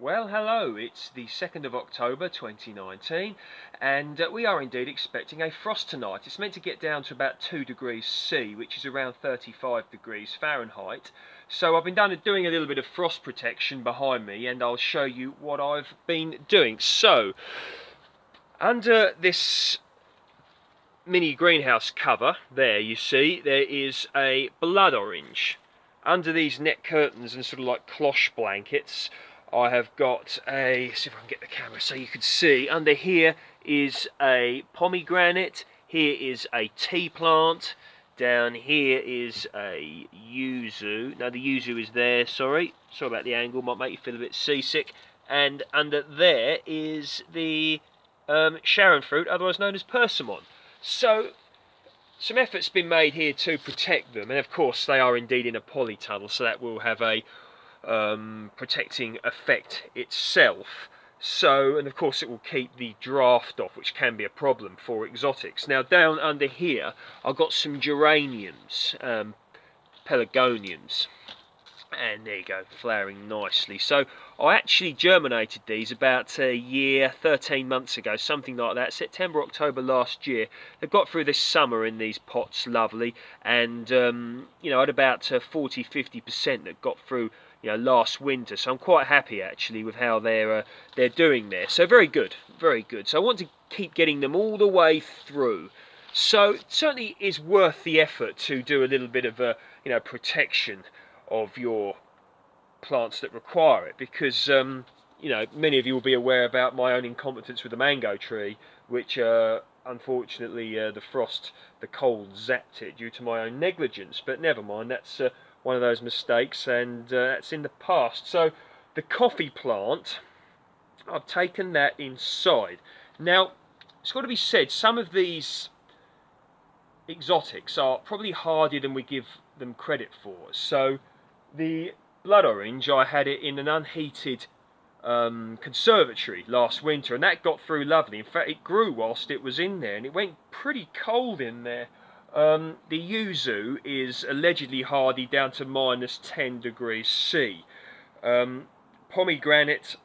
Well, hello, it's the 2nd of October 2019, and we are indeed expecting a frost tonight. It's meant to get down to about 2 degrees C, which is around 35 degrees Fahrenheit. So I've been doing a little bit of frost protection behind me, and I'll show you what I've been doing. So, under this mini greenhouse cover, there you see, there is a blood orange. Under these net curtains and sort of like cloche blankets, I have got a, see if I can get the camera so you can see, under here is a pomegranate, here is a tea plant, down here is a yuzu. Now the yuzu is there, sorry about the angle, might make you feel a bit seasick. And under there is the Sharon fruit, otherwise known as persimmon. So some effort's been made here to protect them, and of course they are indeed in a polytunnel, so that will have a protecting effect itself. So, and of course it will keep the draft off, which can be a problem for exotics. Now down under here I've got some geraniums, pelargoniums, and there you go, flowering nicely. So I actually germinated these about a year, 13 months ago, something like that, September, October last year. They've got through this summer in these pots lovely, and you know, at about 40-50% that got through, you know, last winter. So I'm quite happy actually with how they're doing there. So very good, very good. So I want to keep getting them all the way through. So it certainly is worth the effort to do a little bit of you know, protection of your plants that require it, because you know, many of you will be aware about my own incompetence with the mango tree, which unfortunately the frost, the cold zapped it due to my own negligence. But never mind, that's one of those mistakes, and that's in the past. So the coffee plant, I've taken that inside. Now it's got to be said, some of these exotics are probably harder than we give them credit for. So the blood orange, I had it in an unheated conservatory last winter, and that got through lovely. In fact, it grew whilst it was in there, and it went pretty cold in there. The yuzu is allegedly hardy down to minus 10 degrees C. Pomegranate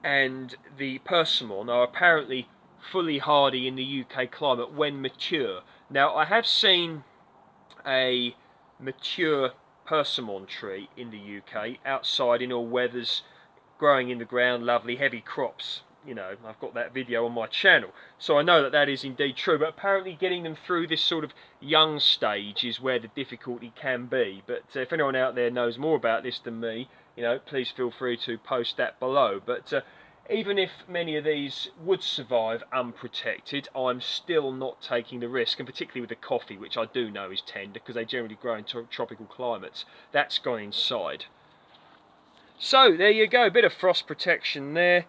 and the persimmon are apparently fully hardy in the UK climate when mature. Now, I have seen a mature persimmon tree in the UK outside in all weathers, growing in the ground, lovely heavy crops. You know, I've got that video on my channel, so I know that that is indeed true. But apparently getting them through this sort of young stage is where the difficulty can be. But if anyone out there knows more about this than me, you know, please feel free to post that below. But even if many of these would survive unprotected, I'm still not taking the risk, and particularly with the coffee, which I do know is tender because they generally grow in tropical climates. That's gone inside. So there you go, a bit of frost protection there.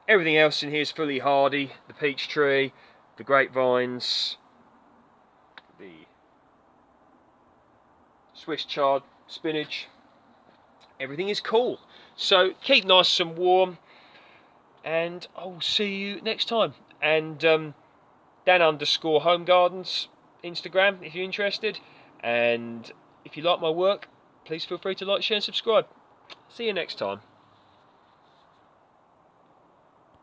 Everything else in here is fully hardy. The peach tree, the grapevines, the Swiss chard, spinach, everything is cool. So keep nice and warm, and I'll see you next time. And Dan_Home Gardens Instagram if you're interested, and if you like my work, please feel free to like, share and subscribe. See you next time.